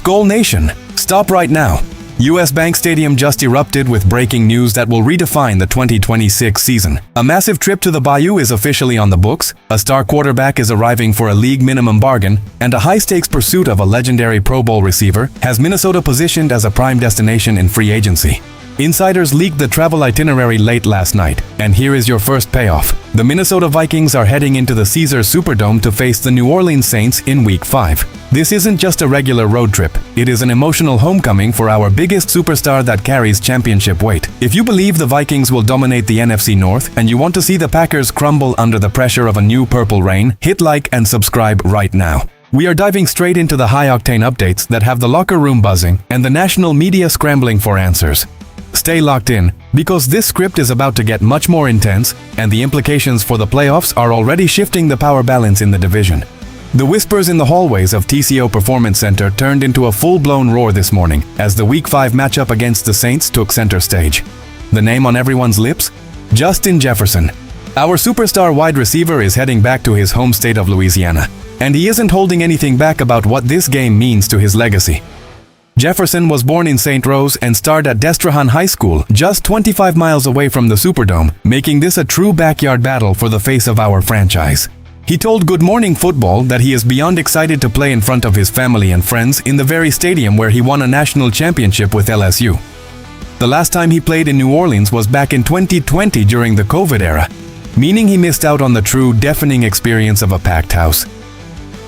Skol Nation, stop right now. US Bank Stadium just erupted with breaking news that will redefine the 2026 season. A massive trip to the Bayou is officially on the books, a star quarterback is arriving for a league minimum bargain, and a high-stakes pursuit of a legendary Pro Bowl receiver has Minnesota positioned as a prime destination in free agency. Insiders leaked the travel itinerary late last night, and here is your first payoff. The Minnesota Vikings are heading into the Caesars Superdome to face the New Orleans Saints in Week 5. This isn't just a regular road trip, it is an emotional homecoming for our biggest superstar that carries championship weight. If you believe the Vikings will dominate the NFC North and you want to see the Packers crumble under the pressure of a new purple rain, hit like and subscribe right now. We are diving straight into the high-octane updates that have the locker room buzzing and the national media scrambling for answers. Stay locked in, because this script is about to get much more intense, and the implications for the playoffs are already shifting the power balance in the division. The whispers in the hallways of TCO Performance Center turned into a full-blown roar this morning as the Week 5 matchup against the Saints took center stage. The name on everyone's lips? Justin Jefferson. Our superstar wide receiver is heading back to his home state of Louisiana, and he isn't holding anything back about what this game means to his legacy. Jefferson was born in St. Rose and starred at Destrehan High School, just 25 miles away from the Superdome, making this a true backyard battle for the face of our franchise. He told Good Morning Football that he is beyond excited to play in front of his family and friends in the very stadium where he won a national championship with LSU. The last time he played in New Orleans was back in 2020 during the COVID era, meaning he missed out on the true deafening experience of a packed house.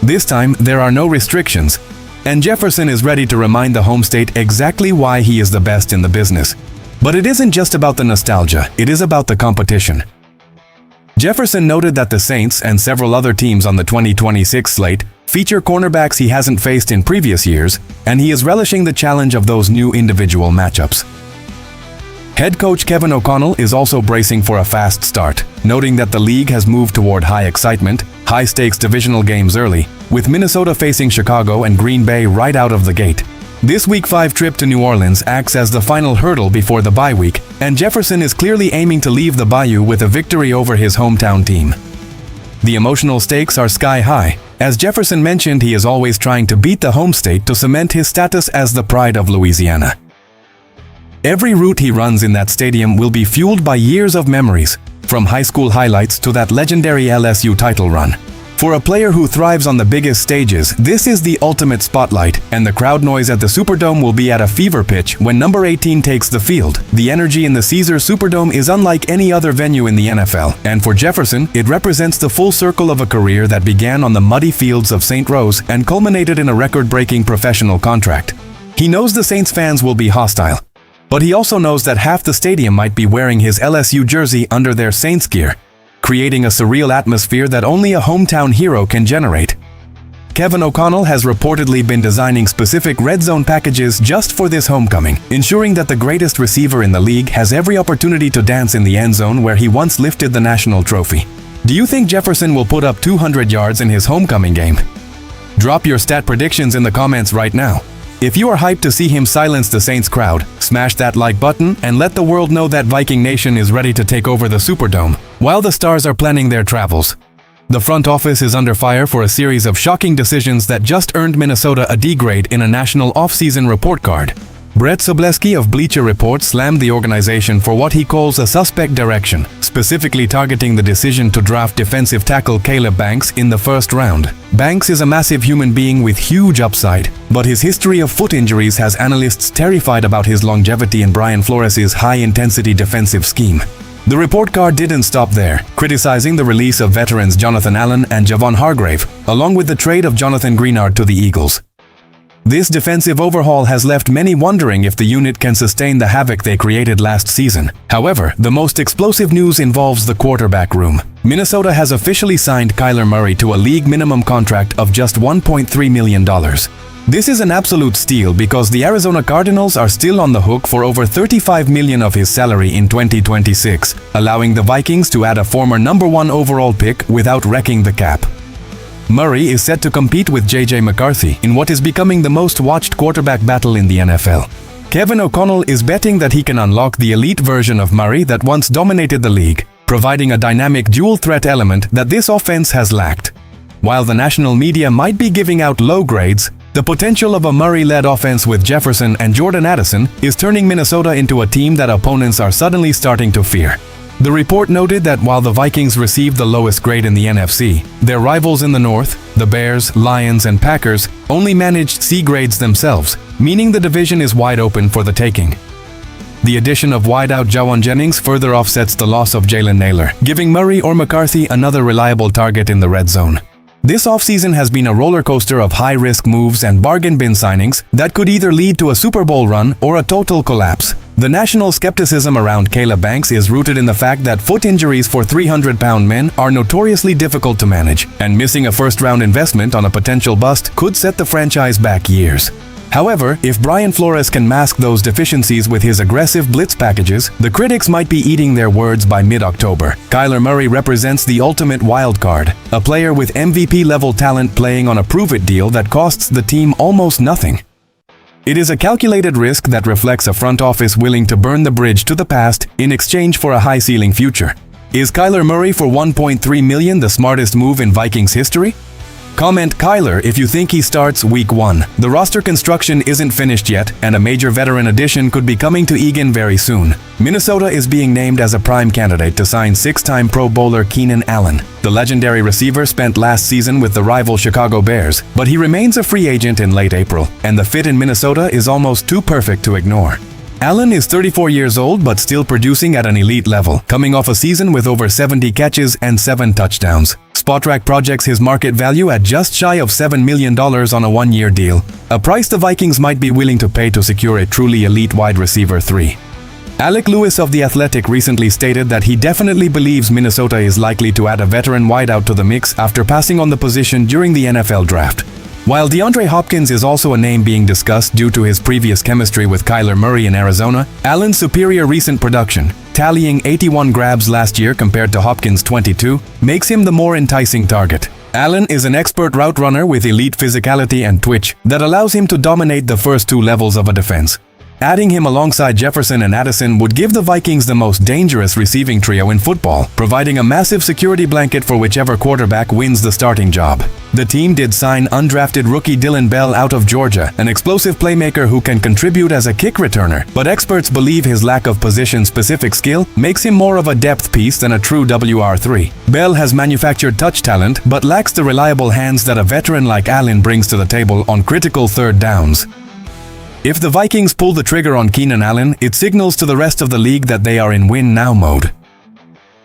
This time, there are no restrictions, and Jefferson is ready to remind the home state exactly why he is the best in the business. But it isn't just about the nostalgia, it is about the competition. Jefferson noted that the Saints and several other teams on the 2026 slate feature cornerbacks he hasn't faced in previous years, and he is relishing the challenge of those new individual matchups. Head coach Kevin O'Connell is also bracing for a fast start, noting that the league has moved toward high excitement, high-stakes divisional games early, with Minnesota facing Chicago and Green Bay right out of the gate. This Week 5 trip to New Orleans acts as the final hurdle before the bye week, and Jefferson is clearly aiming to leave the Bayou with a victory over his hometown team. The emotional stakes are sky high. As Jefferson mentioned, he is always trying to beat the home state to cement his status as the pride of Louisiana. Every route he runs in that stadium will be fueled by years of memories, from high school highlights to that legendary LSU title run. For a player who thrives on the biggest stages, this is the ultimate spotlight, and the crowd noise at the Superdome will be at a fever pitch when number 18 takes the field. The energy in the Caesars Superdome is unlike any other venue in the NFL, and for Jefferson, it represents the full circle of a career that began on the muddy fields of St. Rose and culminated in a record-breaking professional contract. He knows the Saints fans will be hostile, but he also knows that half the stadium might be wearing his LSU jersey under their Saints gear, creating a surreal atmosphere that only a hometown hero can generate. Kevin O'Connell has reportedly been designing specific red zone packages just for this homecoming, ensuring that the greatest receiver in the league has every opportunity to dance in the end zone where he once lifted the national trophy. Do you think Jefferson will put up 200 yards in his homecoming game? Drop your stat predictions in the comments right now. If you are hyped to see him silence the Saints crowd, smash that like button and let the world know that Viking Nation is ready to take over the Superdome, while the stars are planning their travels. The front office is under fire for a series of shocking decisions that just earned Minnesota a D grade in a national off-season report card. Brett Sobleski of Bleacher Report slammed the organization for what he calls a suspect direction, specifically targeting the decision to draft defensive tackle Caleb Banks in the first round. Banks is a massive human being with huge upside, but his history of foot injuries has analysts terrified about his longevity in Brian Flores' high-intensity defensive scheme. The report card didn't stop there, criticizing the release of veterans Jonathan Allen and Javon Hargrave, along with the trade of Jonathan Greenard to the Eagles. This defensive overhaul has left many wondering if the unit can sustain the havoc they created last season. However, the most explosive news involves the quarterback room. Minnesota has officially signed Kyler Murray to a league minimum contract of just $1.3 million. This is an absolute steal because the Arizona Cardinals are still on the hook for over $35 million of his salary in 2026, allowing the Vikings to add a former number 1 overall pick without wrecking the cap. Murray is set to compete with J.J. McCarthy in what is becoming the most watched quarterback battle in the NFL. Kevin O'Connell is betting that he can unlock the elite version of Murray that once dominated the league, providing a dynamic dual-threat element that this offense has lacked. While the national media might be giving out low grades, The potential of a Murray-led offense with Jefferson and Jordan Addison is turning Minnesota into a team that opponents are suddenly starting to fear. The report noted that while the Vikings received the lowest grade in the NFC, their rivals in the North, the Bears, Lions, and Packers, only managed C grades themselves, meaning the division is wide open for the taking. The addition of wideout Jawan Jennings further offsets the loss of Jalen Nailor, giving Murray or McCarthy another reliable target in the red zone. This offseason has been a roller coaster of high-risk moves and bargain bin signings that could either lead to a Super Bowl run or a total collapse. The national skepticism around Caleb Banks is rooted in the fact that foot injuries for 300-pound men are notoriously difficult to manage, and missing a first-round investment on a potential bust could set the franchise back years. However, if Brian Flores can mask those deficiencies with his aggressive blitz packages, the critics might be eating their words by mid-October. Kyler Murray represents the ultimate wild card, a player with MVP-level talent playing on a prove-it deal that costs the team almost nothing. It is a calculated risk that reflects a front office willing to burn the bridge to the past in exchange for a high-ceiling future. Is Kyler Murray for $1.3 million the smartest move in Vikings history? Comment Kyler if you think he starts Week 1. The roster construction isn't finished yet, and a major veteran addition could be coming to Egan very soon. Minnesota is being named as a prime candidate to sign six-time Pro Bowler Keenan Allen. The legendary receiver spent last season with the rival Chicago Bears, but he remains a free agent in late April, and the fit in Minnesota is almost too perfect to ignore. Allen is 34 years old but still producing at an elite level, coming off a season with over 70 catches and 7 touchdowns. Spotrac projects his market value at just shy of $7 million on a one-year deal, a price the Vikings might be willing to pay to secure a truly elite wide receiver 3. Alec Lewis of The Athletic recently stated that he definitely believes Minnesota is likely to add a veteran wideout to the mix after passing on the position during the NFL draft. While DeAndre Hopkins is also a name being discussed due to his previous chemistry with Kyler Murray in Arizona, Allen's superior recent production, tallying 81 grabs last year compared to Hopkins' 22, makes him the more enticing target. Allen is an expert route runner with elite physicality and twitch that allows him to dominate the first 2 levels of a defense. Adding him alongside Jefferson and Addison would give the Vikings the most dangerous receiving trio in football, providing a massive security blanket for whichever quarterback wins the starting job. The team did sign undrafted rookie Dylan Bell out of Georgia, an explosive playmaker who can contribute as a kick returner, but experts believe his lack of position-specific skill makes him more of a depth piece than a true WR3. Bell has manufactured touch talent but lacks the reliable hands that a veteran like Allen brings to the table on critical third downs. If the Vikings pull the trigger on Keenan Allen, it signals to the rest of the league that they are in win-now mode.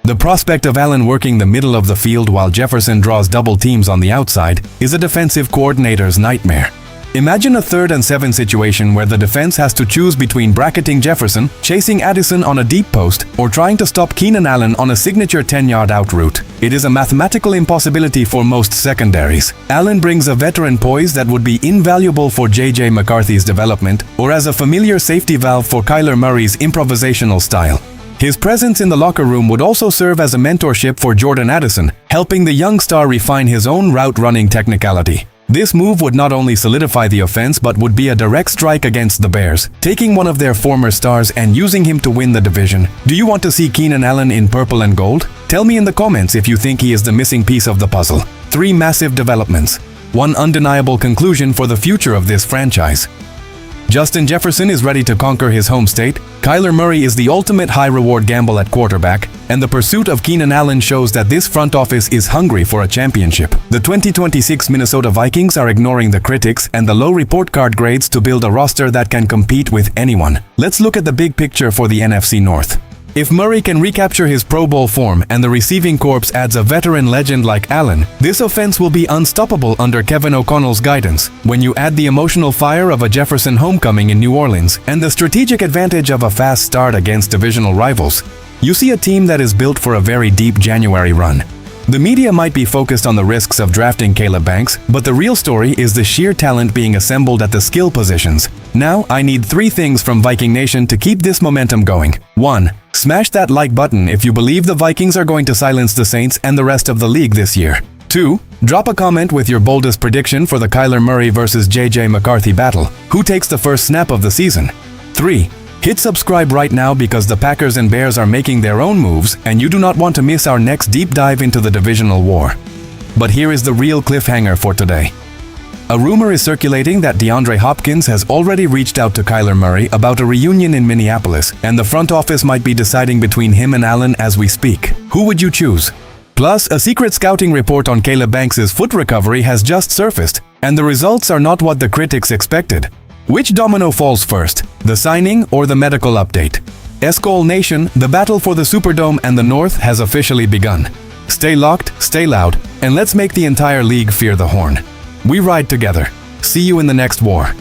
The prospect of Allen working the middle of the field while Jefferson draws double teams on the outside is a defensive coordinator's nightmare. Imagine a 3rd and 7 situation where the defense has to choose between bracketing Jefferson, chasing Addison on a deep post, or trying to stop Keenan Allen on a signature 10-yard out route. It is a mathematical impossibility for most secondaries. Allen brings a veteran poise that would be invaluable for J.J. McCarthy's development, or as a familiar safety valve for Kyler Murray's improvisational style. His presence in the locker room would also serve as a mentorship for Jordan Addison, helping the young star refine his own route-running technicality. This move would not only solidify the offense but would be a direct strike against the Bears, taking one of their former stars and using him to win the division. Do you want to see Keenan Allen in purple and gold? Tell me in the comments if you think he is the missing piece of the puzzle. 3 massive developments. 1 undeniable conclusion for the future of this franchise. Justin Jefferson is ready to conquer his home state, Kyler Murray is the ultimate high-reward gamble at quarterback, and the pursuit of Keenan Allen shows that this front office is hungry for a championship. The 2026 Minnesota Vikings are ignoring the critics and the low report card grades to build a roster that can compete with anyone. Let's look at the big picture for the NFC North. If Murray can recapture his Pro Bowl form and the receiving corps adds a veteran legend like Allen, this offense will be unstoppable under Kevin O'Connell's guidance. When you add the emotional fire of a Jefferson homecoming in New Orleans and the strategic advantage of a fast start against divisional rivals, you see a team that is built for a very deep January run. The media might be focused on the risks of drafting Caleb Banks, but the real story is the sheer talent being assembled at the skill positions. Now, I need 3 things from Viking Nation to keep this momentum going. 1. Smash that like button if you believe the Vikings are going to silence the Saints and the rest of the league this year. 2. Drop a comment with your boldest prediction for the Kyler Murray versus J.J. McCarthy battle. Who takes the first snap of the season? 3. Hit subscribe right now because the Packers and Bears are making their own moves and you do not want to miss our next deep dive into the divisional war. But here is the real cliffhanger for today. A rumor is circulating that DeAndre Hopkins has already reached out to Kyler Murray about a reunion in Minneapolis, and the front office might be deciding between him and Allen as we speak. Who would you choose? Plus, a secret scouting report on Caleb Banks' foot recovery has just surfaced, and the results are not what the critics expected. Which domino falls first, the signing or the medical update? Skol Nation, the battle for the Superdome and the North has officially begun. Stay locked, stay loud, and let's make the entire league fear the horn. We ride together. See you in the next war.